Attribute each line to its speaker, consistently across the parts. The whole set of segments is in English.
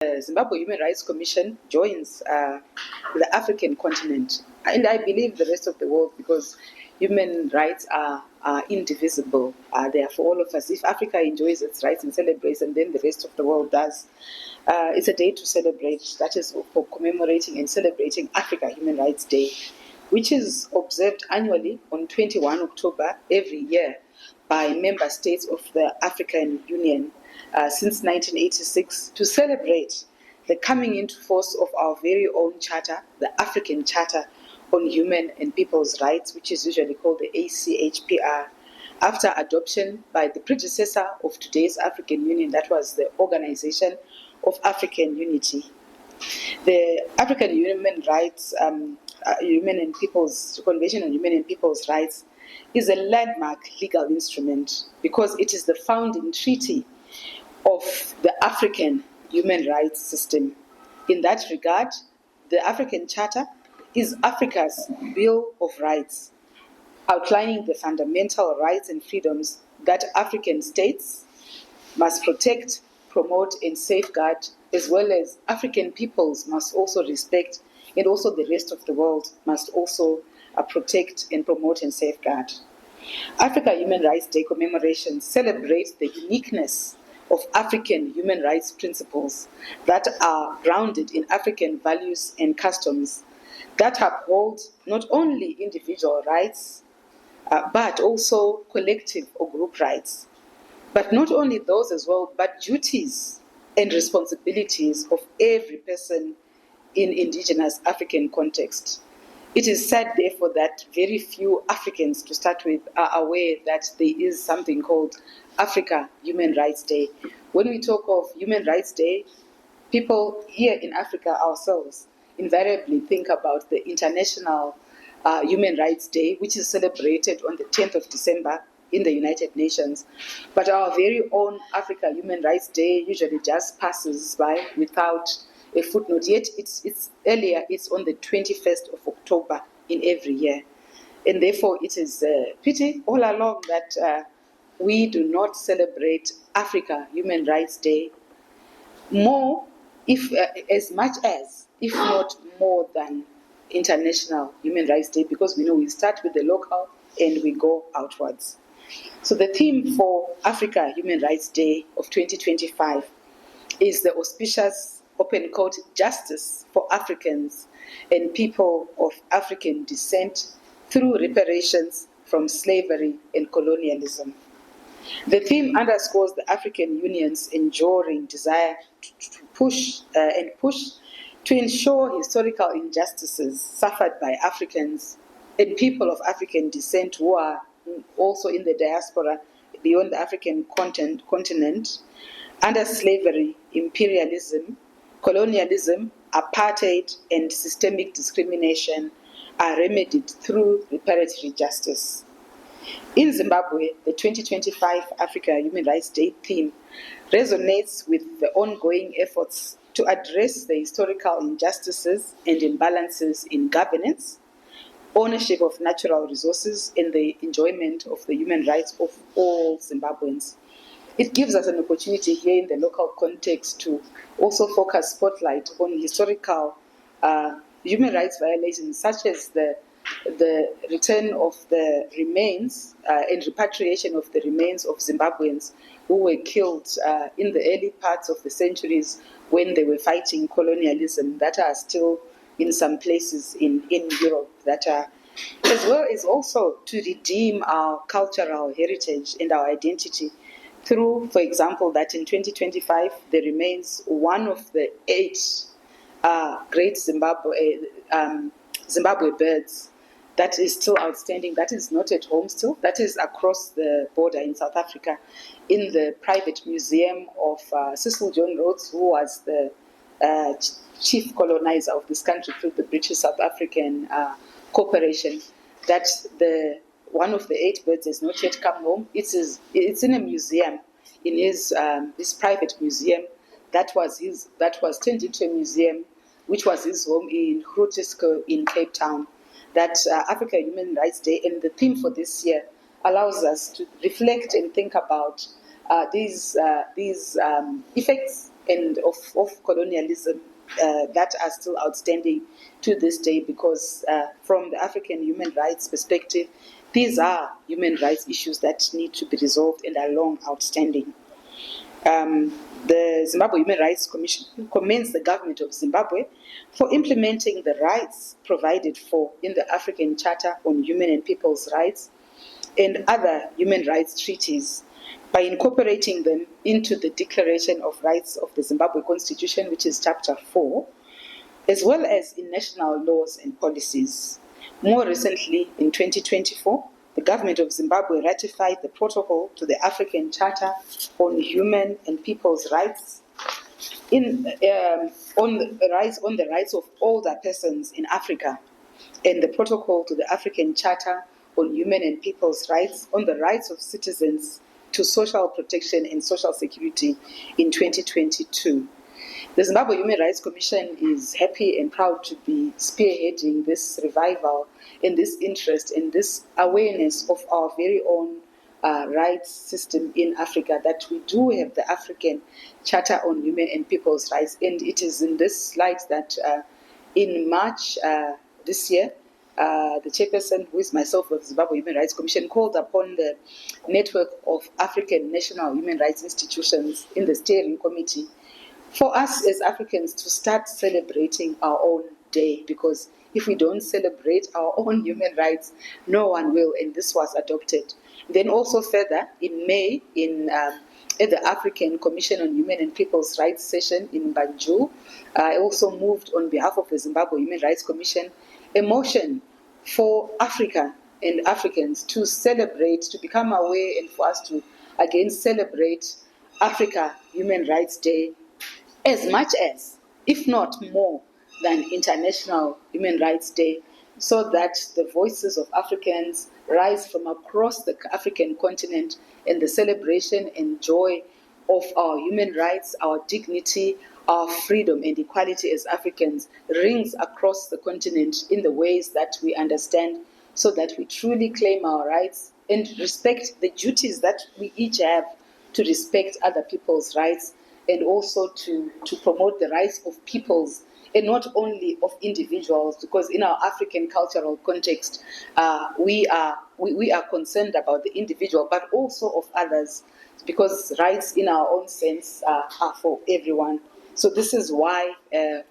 Speaker 1: the Zimbabwe Human Rights Commission joins the African continent, and I believe the rest of the world, because human rights are indivisible. They are for all of us. If Africa enjoys its rights and celebrates, and then the rest of the world does, it's a day to celebrate. That is for commemorating and celebrating Africa Human Rights Day, which is observed annually on 21 October every year by member states of the African Union since 1986 to celebrate the coming into force of our very own charter, the African Charter on Human and People's Rights, which is usually called the ACHPR, after adoption by the predecessor of today's African Union, that was the Organization of African Unity. The African Human Rights Human and People's Convention on Human and People's Rights is a landmark legal instrument because it is the founding treaty of the African human rights system. In that regard, the African Charter is Africa's Bill of Rights, outlining the fundamental rights and freedoms that African states must protect, promote, and safeguard, as well as African peoples must also respect, and also the rest of the world must also protect and promote and safeguard. Africa Human Rights Day commemoration celebrates the uniqueness of African human rights principles that are grounded in African values and customs that uphold not only individual rights, but also collective or group rights. But not only those as well, but duties and responsibilities of every person in indigenous African context. It is said, therefore, that very few Africans, to start with, are aware that there is something called Africa Human Rights Day. When we talk of Human Rights Day, people here in Africa ourselves invariably think about the International Human Rights Day, which is celebrated on the 10th of December in the United Nations. But our very own Africa Human Rights Day usually just passes by without a footnote. Yet it's earlier, it's on the 21st of October in every year. And therefore it is a pity all along that we do not celebrate Africa Human Rights Day more, if as much as, if not more than International Human Rights Day, because we know we start with the local and we go outwards. So the theme for Africa Human Rights Day of 2025 is the auspicious, open quote, justice for Africans and people of African descent through reparations from slavery and colonialism. The theme underscores the African Union's enduring desire to push to ensure historical injustices suffered by Africans and people of African descent who are also in the diaspora beyond the African continent under slavery, imperialism, colonialism, apartheid, and systemic discrimination are remedied through reparatory justice. In Zimbabwe, the 2025 Africa Human Rights Day theme resonates with the ongoing efforts to address the historical injustices and imbalances in governance, ownership of natural resources, and the enjoyment of the human rights of all Zimbabweans. It gives us an opportunity here in the local context to also focus spotlight on historical human rights violations, such as the return of the remains and repatriation of the remains of Zimbabweans who were killed in the early parts of the centuries when they were fighting colonialism, that are still in some places in Europe, that are, as well as also to redeem our cultural heritage and our identity through, for example, that in 2025 there remains one of the 8 great Zimbabwe birds that is still outstanding, that is not at home still, that is across the border in South Africa, in the private museum of Cecil John Rhodes, who was the chief colonizer of this country through the British South African Corporation. That one of the 8 birds has not yet come home. It's in a museum, in his private museum that was turned into a museum, which was his home in Grootersco in Cape Town. That Africa Human Rights Day, and the theme for this year allows us to reflect and think about these effects and of colonialism that are still outstanding to this day, because from the African human rights perspective, these are human rights issues that need to be resolved and are long outstanding. The Zimbabwe Human Rights Commission commends the government of Zimbabwe for implementing the rights provided for in the African Charter on Human and People's Rights and other human rights treaties by incorporating them into the Declaration of Rights of the Zimbabwe Constitution, which is Chapter 4, as well as in national laws and policies. More recently, in 2024, the government of Zimbabwe ratified the protocol to the African Charter on Human and People's Rights on the rights of older persons in Africa, and the protocol to the African Charter on Human and People's Rights on the rights of citizens to social protection and social security in 2022. The Zimbabwe Human Rights Commission is happy and proud to be spearheading this revival and this interest and this awareness of our very own rights system in Africa, that we do have the African Charter on Human and People's Rights. And it is in this light that in March this year, the chairperson, who is myself of the Zimbabwe Human Rights Commission, called upon the network of African national human rights institutions in the steering committee for us as Africans to start celebrating our own day, because if we don't celebrate our own human rights, no one will, and this was adopted. Then also further, in May, at the African Commission on Human and People's Rights session in Banjul, I also moved on behalf of the Zimbabwe Human Rights Commission a motion for Africa and Africans to celebrate, to become aware, and for us to again celebrate Africa Human Rights Day as much as, if not more than, International Human Rights Day, so that the voices of Africans rise from across the African continent, and the celebration and joy of our human rights, our dignity, our freedom and equality as Africans rings across the continent in the ways that we understand, so that we truly claim our rights and respect the duties that we each have to respect other people's rights, and also to promote the rights of peoples and not only of individuals, because in our African cultural context, we are concerned about the individual, but also of others, because rights in our own sense are for everyone. So this is why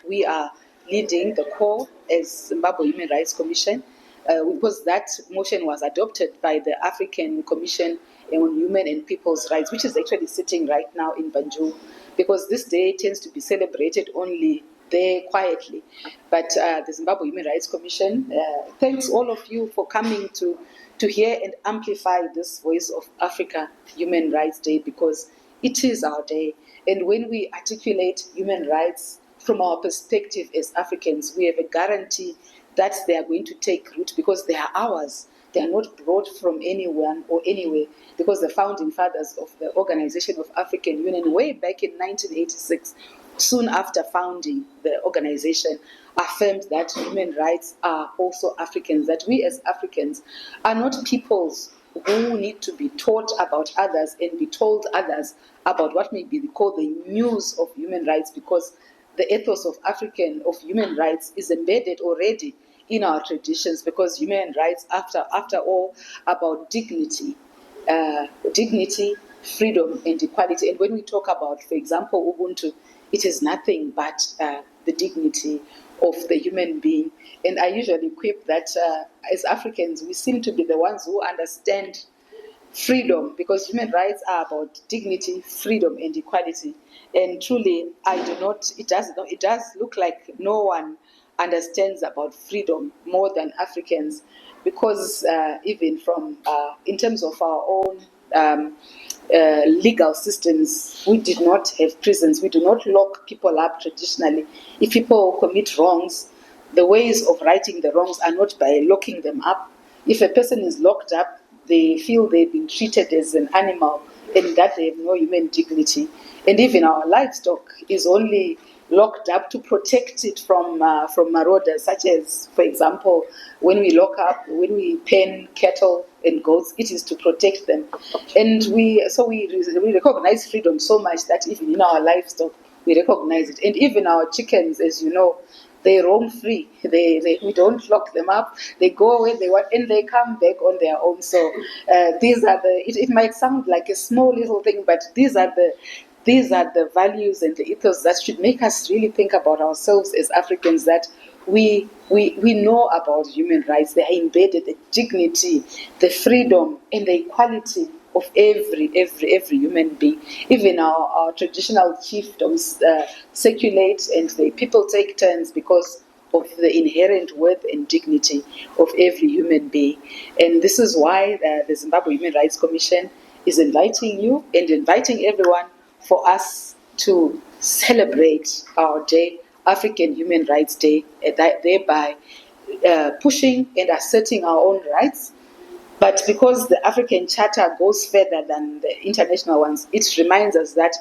Speaker 1: we are leading the call as Zimbabwe Human Rights Commission, because that motion was adopted by the African Commission on Human and People's Rights, which is actually sitting right now in Banjul, because this day tends to be celebrated only there quietly. But the Zimbabwe Human Rights Commission thanks all of you for coming to hear and amplify this voice of Africa Human Rights Day, because it is our day. And when we articulate human rights from our perspective as Africans, we have a guarantee that they are going to take root, because they are ours. They are not brought from anyone or anywhere, because the founding fathers of the Organization of African Union, way back in 1986, soon after founding the organization, affirmed that human rights are also Africans, that we as Africans are not peoples who need to be taught about others and be told others about what may be called the news of human rights, because the ethos of human rights is embedded already in our traditions, because human rights, after all, about dignity, freedom, and equality. And when we talk about, for example, Ubuntu, it is nothing but the dignity of the human being. And I usually quip that as Africans, we seem to be the ones who understand freedom, because human rights are about dignity, freedom, and equality. And truly, it does look like no one understands about freedom more than Africans, because even from in terms of our own legal systems, we did not have prisons. We do not lock people up traditionally. If people commit wrongs, the ways of righting the wrongs are not by locking them up. If a person is locked up, they feel they've been treated as an animal and that they have no human dignity. And even our livestock is only locked up to protect it from marauders, such as, for example, when we pen cattle and goats, it is to protect them. And we recognize freedom so much that even in our livestock, we recognize it. And even our chickens, as you know, they roam free. We don't lock them up. They go where they want and they come back on their own. So these are it might sound like a small little thing, but these are the values and the ethos that should make us really think about ourselves as Africans, that we know about human rights. They are embedded, the dignity, the freedom, and the equality of every human being. Even our traditional chiefdoms circulate, and the people take turns because of the inherent worth and dignity of every human being. And this is why the Zimbabwe Human Rights Commission is inviting you and inviting everyone for us to celebrate our day, African Human Rights Day, thereby pushing and asserting our own rights. But because the African Charter goes further than the international ones, it reminds us that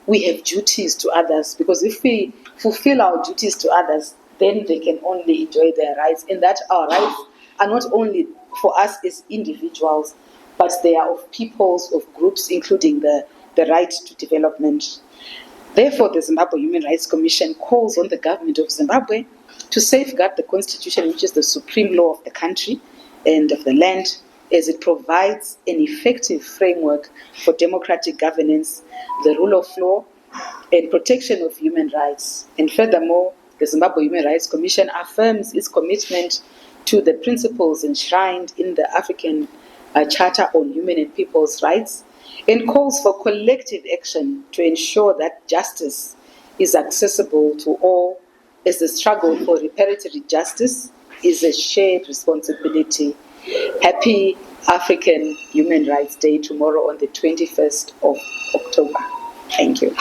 Speaker 1: we have duties to others, because if we fulfill our duties to others, then they can only enjoy their rights, and that our rights are not only for us as individuals, but they are of peoples, of groups, including the right to development. Therefore, the Zimbabwe Human Rights Commission calls on the government of Zimbabwe to safeguard the Constitution, which is the supreme law of the country and of the land, as it provides an effective framework for democratic governance, the rule of law, and protection of human rights. And furthermore, the Zimbabwe Human Rights Commission affirms its commitment to the principles enshrined in the African Charter on Human and People's Rights, and calls for collective action to ensure that justice is accessible to all, as the struggle for reparatory justice is a shared responsibility. Happy African Human Rights Day tomorrow on the 21st of October. Thank you.